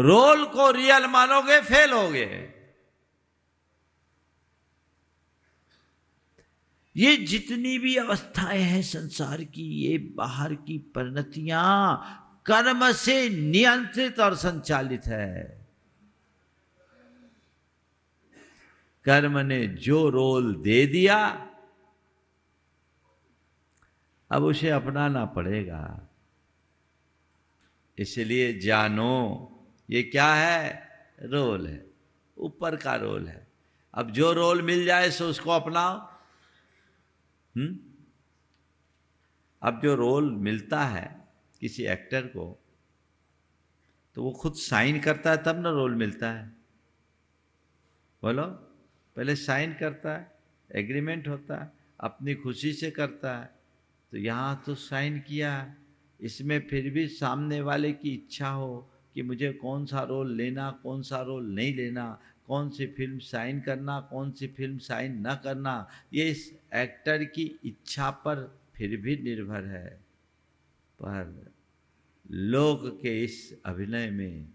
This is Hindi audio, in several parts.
रोल को रियल मानोगे फेल होगे। ये जितनी भी अवस्थाएं हैं संसार की, ये बाहर की परिणतियां कर्म से नियंत्रित और संचालित है। कर्म ने जो रोल दे दिया अब उसे अपनाना पड़ेगा। इसलिए जानो ये क्या है, रोल है, ऊपर का रोल है। अब जो रोल मिल जाए सो उसको अपनाओ। अब जो रोल मिलता है किसी एक्टर को तो वो खुद साइन करता है तब ना रोल मिलता है। बोलो, पहले साइन करता है, एग्रीमेंट होता है, अपनी खुशी से करता है। तो यहाँ तो साइन किया, इसमें फिर भी सामने वाले की इच्छा हो कि मुझे कौन सा रोल लेना, कौन सा रोल नहीं लेना, कौन सी फिल्म साइन करना, कौन सी फिल्म साइन न करना, ये इस एक्टर की इच्छा पर फिर भी निर्भर है। पर लोक के इस अभिनय में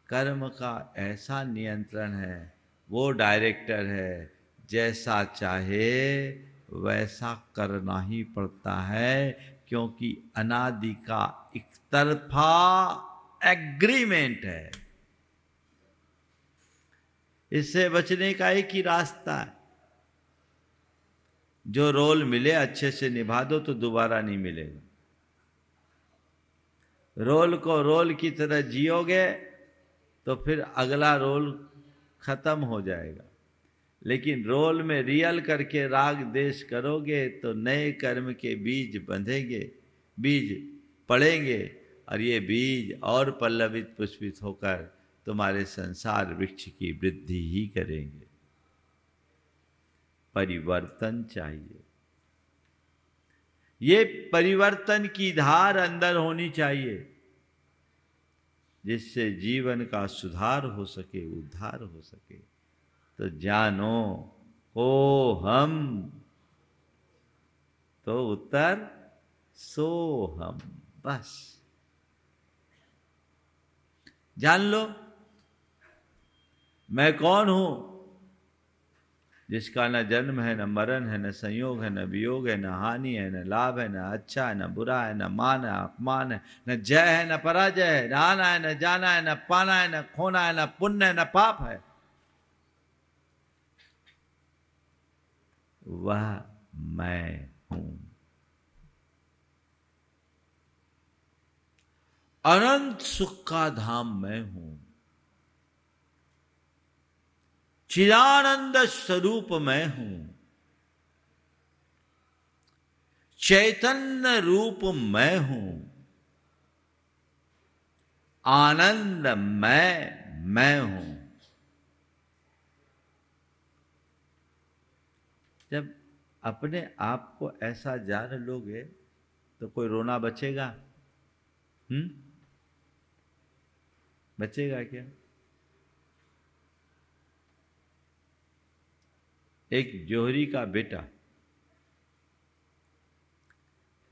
कर्म का ऐसा नियंत्रण है, वो डायरेक्टर है, जैसा चाहे वैसा करना ही पड़ता है, क्योंकि अनादि का एक तरफा एग्रीमेंट है। इससे बचने का एक ही रास्ता है, जो रोल मिले अच्छे से निभा दो तो दोबारा नहीं मिलेगा। रोल को रोल की तरह जियोगे तो फिर अगला रोल खत्म हो जाएगा, लेकिन रोल में रियल करके राग देश करोगे तो नए कर्म के बीज बंधेंगे, बीज पड़ेंगे, और ये बीज और पल्लवित पुष्पित होकर तुम्हारे संसार वृक्ष की वृद्धि ही करेंगे। परिवर्तन चाहिए, ये परिवर्तन की धार अंदर होनी चाहिए, जिससे जीवन का सुधार हो सके, उद्धार हो सके। तो जानो ओ हम, तो उत्तर सो हम, बस जान लो मैं कौन हूं, जिसका न जन्म है, न मरण है, न संयोग है, न वियोग है, न हानि है, न लाभ है, न अच्छा है, न बुरा है, न मान है, अपमान है, न जय है, न पराजय है, न आना है, न जाना है, न पाना है, न खोना है, न पुण्य है, न पाप है। वह मैं हूं। अनंत सुख का धाम मैं हूं, चिदानंद स्वरूप मैं हूं, चैतन्य रूप मैं हूं, आनंद मैं हूं। जब अपने आप को ऐसा जान लोगे तो कोई रोना बचेगा? बचेगा क्या? एक जोहरी का बेटा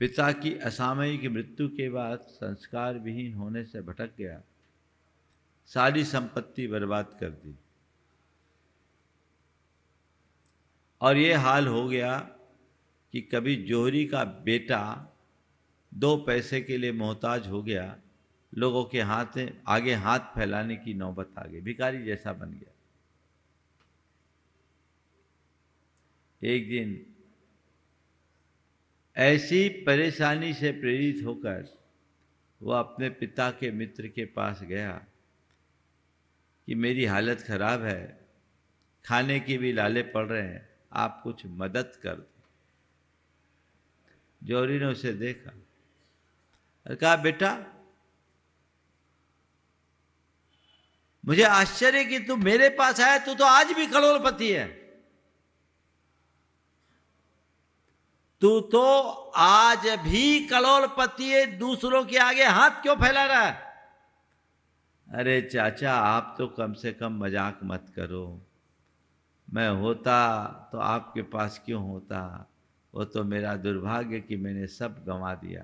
पिता की असामयिक मृत्यु के बाद संस्कार विहीन होने से भटक गया, सारी संपत्ति बर्बाद कर दी, और ये हाल हो गया कि कभी जोहरी का बेटा 2 पैसे के लिए मोहताज हो गया, लोगों के हाथ आगे हाथ फैलाने की नौबत आ गई, भिखारी जैसा बन गया। एक दिन ऐसी परेशानी से प्रेरित होकर वह अपने पिता के मित्र के पास गया कि मेरी हालत खराब है, खाने की भी लाले पड़ रहे हैं, आप कुछ मदद कर दो। जोहरी ने उसे देखा और कहा, बेटा मुझे आश्चर्य कि तू मेरे पास आया, तू तो आज भी करोड़पति है, तू तो आज भी करोड़पति है, दूसरों के आगे हाथ क्यों फैला रहा है? अरे चाचा, आप तो कम से कम मजाक मत करो, मैं होता तो आपके पास क्यों होता, वो तो मेरा दुर्भाग्य कि मैंने सब गंवा दिया।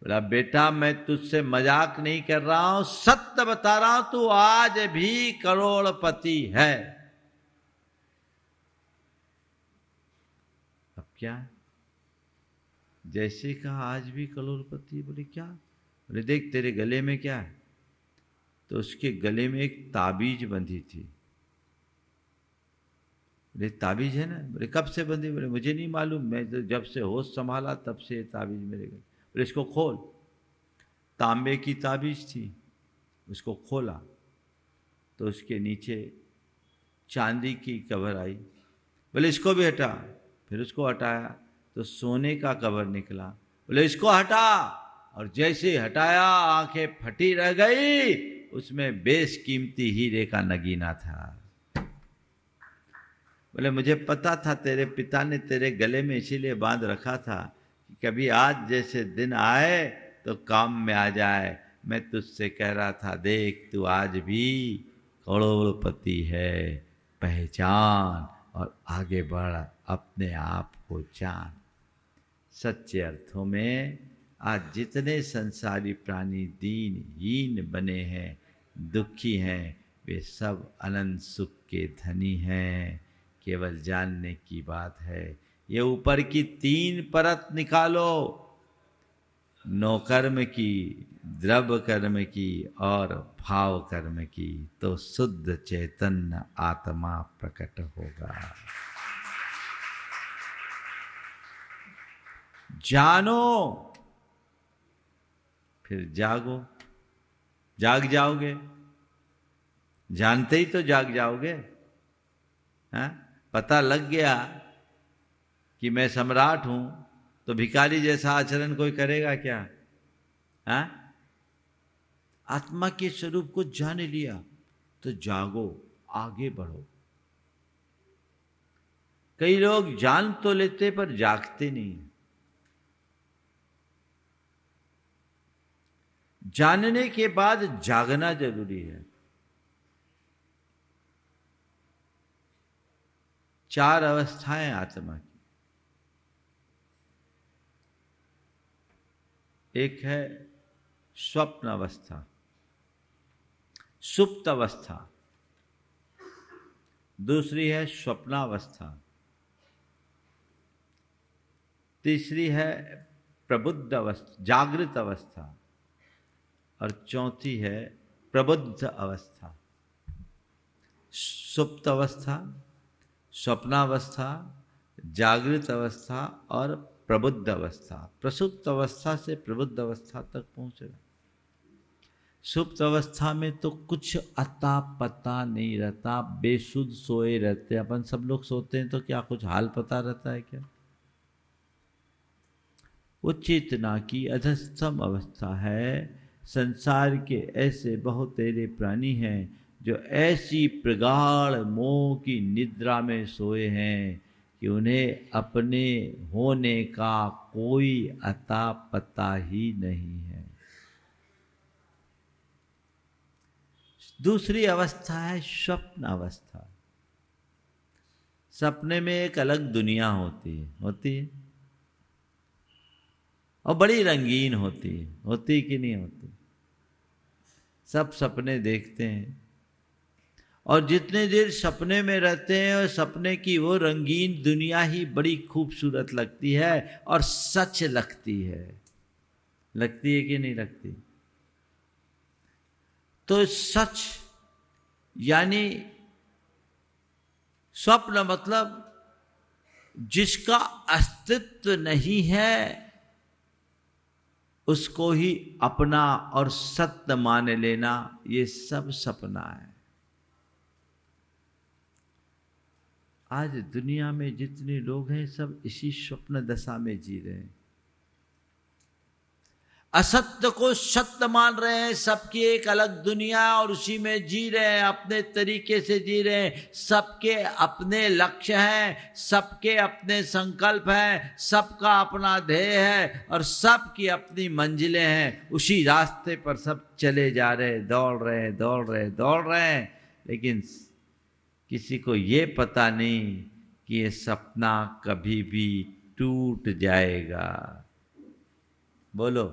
बोला बेटा मैं तुझसे मजाक नहीं कर रहा हूं, सत्य बता रहा हूं, तू आज भी करोड़पति है। अब क्या? जैसे कहा आज भी करोड़पति। बोले क्या? बोले देख तेरे गले में क्या है? तो उसके गले में एक ताबीज बंधी थी। बोले ताबीज है ना? बोले कब से बंधी? बोले मुझे नहीं मालूम, मैं तो जब से होश संभाला तब से ये ताबीज मेरे गले। बोले इसको खोल। तांबे की ताबीज थी, उसको खोला तो उसके नीचे चांदी की कवर आई। बोले इसको भी हटा। फिर उसको हटाया तो सोने का कवर निकला। बोले इसको हटा। और जैसे हटाया आंखें फटी रह गई, उसमें बेशकीमती हीरे का नगीना था। बोले मुझे पता था तेरे पिता ने तेरे गले में इसीलिए बांध रखा था कि कभी आज जैसे दिन आए तो काम में आ जाए। मैं तुझसे कह रहा था देख तू आज भी करोड़पति है, पहचान और आगे बढ़, अपने आप को जान। सच्चे अर्थों में आज जितने संसारी प्राणी दीनहीन बने हैं, दुखी हैं, वे सब अनंत सुख के धनी हैं। केवल जानने की बात है। ये ऊपर की 3 परत निकालो, नो कर्म की, द्रव्य कर्म की और भाव कर्म की, तो शुद्ध चैतन्य आत्मा प्रकट होगा। जानो फिर जागो। जाग जाओगे, जानते ही तो जाग जाओगे। हाँ? पता लग गया कि मैं सम्राट हूं तो भिखारी जैसा आचरण कोई करेगा क्या? हाँ? आत्मा के स्वरूप को जान लिया तो जागो, आगे बढ़ो। कई लोग जान तो लेते पर जागते नहीं। जानने के बाद जागना जरूरी है। 4 अवस्थाएं आत्मा की। एक है स्वप्न अवस्था, सुप्त अवस्था। दूसरी है स्वप्नावस्था। तीसरी है प्रबुद्ध अवस्था, जागृत अवस्था। और चौथी है प्रबुद्ध अवस्था। सुप्त अवस्था, स्वप्नावस्था, जागृत अवस्था और प्रबुद्ध अवस्था। प्रसुप्त अवस्था से प्रबुद्ध अवस्था तक पहुंचेगा। सुप्त अवस्था में तो कुछ अता पता नहीं रहता, बेसुध सोए रहते। अपन सब लोग सोते हैं तो क्या कुछ हाल पता रहता है क्या? वो चेतना की अधस्तम अवस्था है। संसार के ऐसे बहुत तेरे प्राणी हैं जो ऐसी प्रगाढ़ मोह की निद्रा में सोए हैं कि उन्हें अपने होने का कोई अता पता ही नहीं है। दूसरी अवस्था है स्वप्न अवस्था। सपने में एक अलग दुनिया होती है और बड़ी रंगीन होती है कि नहीं होती? सब सपने देखते हैं और जितने देर सपने में रहते हैं और सपने की वो रंगीन दुनिया ही बड़ी खूबसूरत लगती है और सच लगती है। लगती है कि नहीं लगती? तो सच यानी स्वप्न मतलब जिसका अस्तित्व नहीं है उसको ही अपना और सत्य मान लेना, ये सब सपना है। आज दुनिया में जितने लोग हैं सब इसी स्वप्न दशा में जी रहे हैं। असत्य को सत्य मान रहे हैं, सबकी एक अलग दुनिया और उसी में जी रहे हैं, अपने तरीके से जी रहे हैं। सबके अपने लक्ष्य हैं, सबके अपने संकल्प हैं, सबका अपना ध्येय है और सबकी अपनी मंजिलें हैं। उसी रास्ते पर सब चले जा रहे, दौड़ रहे हैं। लेकिन किसी को ये पता नहीं कि ये सपना कभी भी टूट जाएगा। बोलो,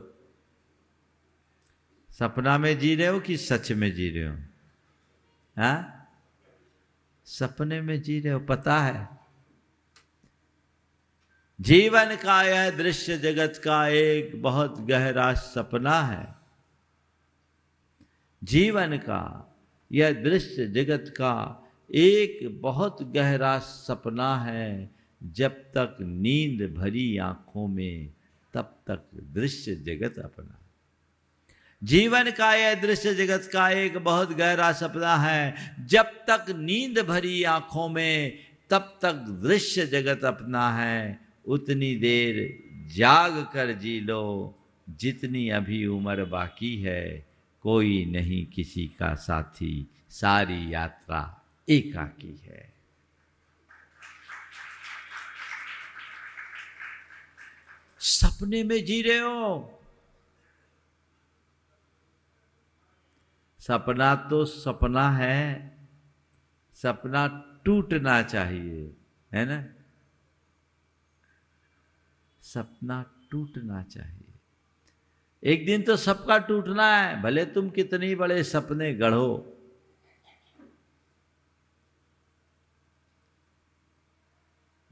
सपना में जी रहे हो कि सच में जी रहे हो? हाँ, सपने में जी रहे हो, पता है। जीवन का यह दृश्य जगत का एक बहुत गहरा सपना है। जीवन का यह दृश्य जगत का एक बहुत गहरा सपना है। जब तक नींद भरी आंखों में, तब तक दृश्य जगत अपना। जीवन का यह दृश्य जगत का एक बहुत गहरा सपना है। जब तक नींद भरी आंखों में, तब तक दृश्य जगत अपना है। उतनी देर जाग कर जी लो जितनी अभी उम्र बाकी है। कोई नहीं किसी का साथी, सारी यात्रा एकाकी है। सपने में जी रहे हो। सपना तो सपना है, सपना टूटना चाहिए, है ना? सपना टूटना चाहिए। एक दिन तो सबका टूटना है, भले तुम कितने बड़े सपने गढ़ो।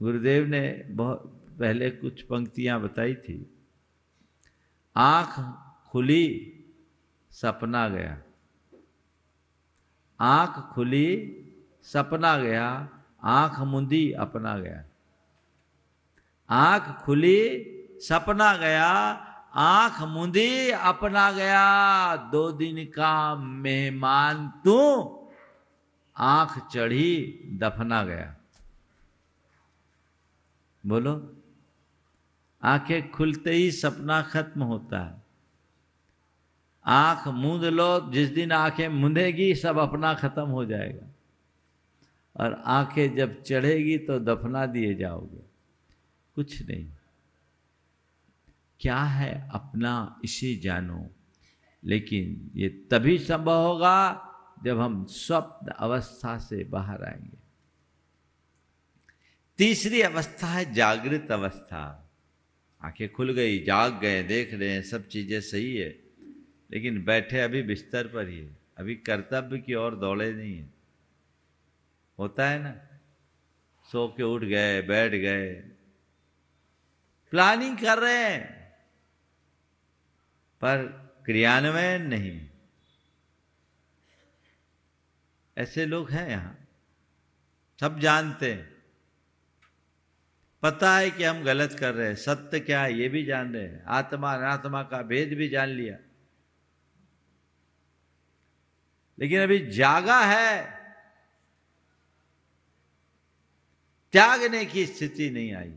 गुरुदेव ने बहुत पहले कुछ पंक्तियां बताई थी। आंख खुली सपना गया, आंख खुली सपना गया, आंख मुंदी अपना गया। आंख खुली सपना गया, आंख मुंदी अपना गया। 2 दिन का मेहमान तू, आंख चढ़ी दफना गया। बोलो, आंखें खुलते ही सपना खत्म होता है। आंख मूंद लो, जिस दिन आंखें मूंदेगी सब अपना खत्म हो जाएगा। और आंखें जब चढ़ेगी तो दफना दिए जाओगे। कुछ नहीं। क्या है अपना, इसे जानो। लेकिन ये तभी संभव होगा जब हम स्वप्न अवस्था से बाहर आएंगे। तीसरी अवस्था है जागृत अवस्था। आंखें खुल गई, जाग गए, देख रहे हैं सब चीजें सही है, लेकिन बैठे अभी बिस्तर पर ही है, अभी कर्तव्य की ओर दौड़े नहीं है। होता है ना, सो के उठ गए, बैठ गए, प्लानिंग कर रहे हैं पर क्रियान्वयन नहीं। ऐसे लोग हैं यहां, सब जानते हैं, पता है कि हम गलत कर रहे हैं, सत्य क्या है ये भी जान रहे हैं, आत्मा अनात्मा का भेद भी जान लिया, लेकिन अभी जागा है, त्यागने की स्थिति नहीं आई।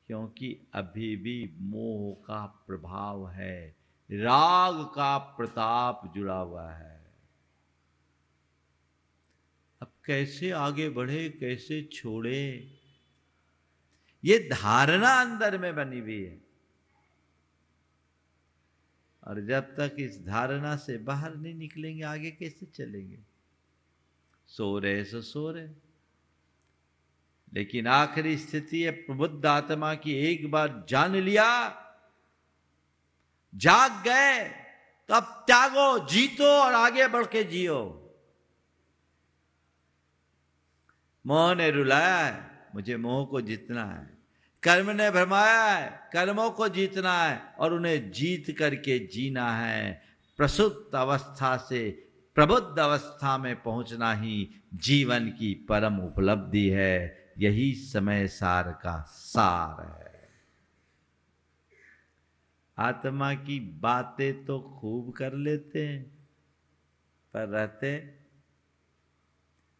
क्योंकि अभी भी मोह का प्रभाव है, राग का प्रताप जुड़ा हुआ है। अब कैसे आगे बढ़े, कैसे छोड़े, ये धारणा अंदर में बनी हुई है। और जब तक इस धारणा से बाहर नहीं निकलेंगे, आगे कैसे चलेंगे? सो रहे सो रहे। लेकिन आखिरी स्थिति है प्रबुद्ध आत्मा की, एक बार जान लिया, जाग गए, तो अब त्यागो, जीतो और आगे बढ़ के जियो। मोह ने रुलाया है, मुझे मोह को जीतना है। कर्म ने भरमाया है, कर्मों को जीतना है और उन्हें जीत करके जीना है। प्रसुप्त अवस्था से प्रबुद्ध अवस्था में पहुंचना ही जीवन की परम उपलब्धि है। यही समय सार का सार है। आत्मा की बातें तो खूब कर लेते हैं, पर रहते।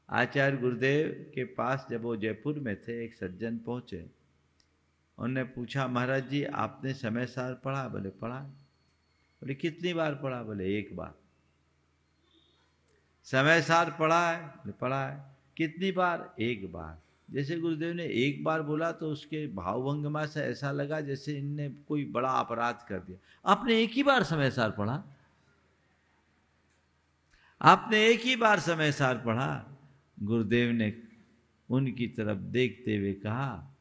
आचार्य गुरुदेव के पास जब वो जयपुर में थे, एक सज्जन पहुंचे, उन्होंने पूछा, महाराज जी आपने समय सार पढ़ा? बोले पढ़ा। बोले कितनी बार पढ़ा? बोले 1 बार। समय सार पढ़ा है? बोले पढ़ा है। कितनी बार? 1 बार। जैसे गुरुदेव ने 1 बार बोला तो उसके भावभंगिमा से ऐसा लगा जैसे इनने कोई बड़ा अपराध कर दिया। आपने 1 ही बार समय सार पढ़ा? आपने 1 ही बार समय सार पढ़ा? गुरुदेव ने उनकी तरफ देखते हुए कहा,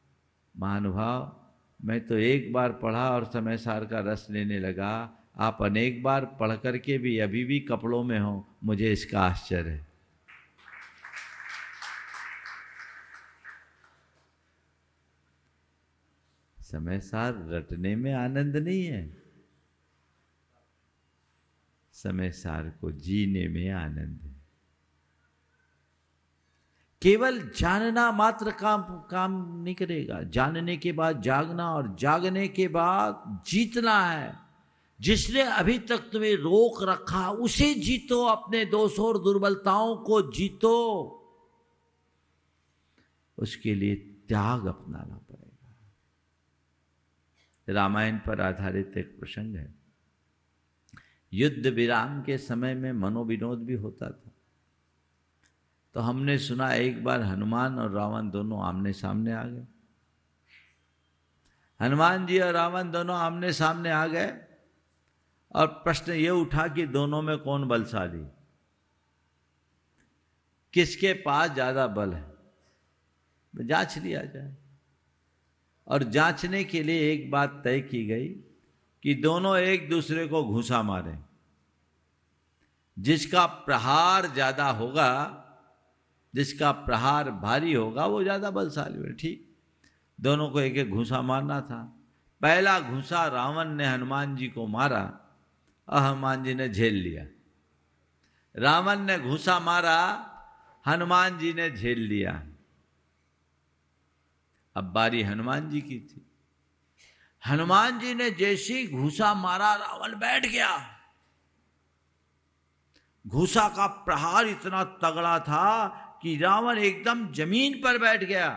महानुभाव, मैं तो एक बार पढ़ा और समय सार का रस लेने लगा, आप अनेक बार पढ़ करके भी अभी भी कपड़ों में हो, मुझे इसका आश्चर्य है। समय सार रटने में आनंद नहीं है, समय सार को जीने में आनंद है। केवल जानना मात्र काम नहीं करेगा, जानने के बाद जागना और जागने के बाद जीतना है। जिसने अभी तक तुम्हें रोक रखा उसे जीतो, अपने दोषों और दुर्बलताओं को जीतो। उसके लिए त्याग अपनाना पड़ेगा। रामायण पर आधारित एक प्रसंग है। युद्ध विराम के समय में मनोविनोद भी होता था। तो हमने सुना एक बार हनुमान और रावण दोनों आमने सामने आ गए। हनुमान जी और रावण दोनों आमने सामने आ गए और प्रश्न ये उठा कि दोनों में कौन बलशाली, किसके पास ज्यादा बल है, जांच लिया जाए। और जांचने के लिए एक बात तय की गई कि दोनों एक दूसरे को घूंसा मारें। जिसका प्रहार ज्यादा होगा, जिसका प्रहार भारी होगा, वो ज्यादा बलशाली है। ठीक, दोनों को एक एक घूंसा मारना था। पहला घूंसा रावण ने हनुमान जी को मारा और हनुमान जी ने झेल लिया। रावण ने घूंसा मारा, हनुमान जी ने झेल लिया। अब बारी हनुमान जी की थी। हनुमान जी ने जैसे घूंसा मारा, रावण बैठ गया। घूंसा का प्रहार इतना तगड़ा था कि रावण एकदम जमीन पर बैठ गया।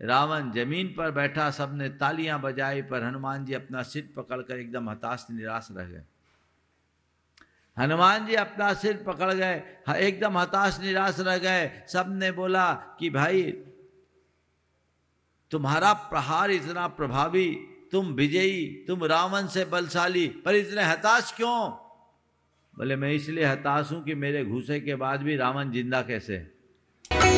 रावण जमीन पर बैठा, सबने तालियां बजाई, पर हनुमान जी अपना सिर पकड़कर एकदम हताश निराश रह गए। हनुमान जी अपना सिर पकड़ गए, एकदम हताश निराश रह गए। सबने बोला कि भाई तुम्हारा प्रहार इतना प्रभावी, तुम विजयी, तुम रावण से बलशाली, पर इतने हताश क्यों? बोले मैं इसलिए हताश हूं कि मेरे घूसे के बाद भी रावण जिंदा कैसे है।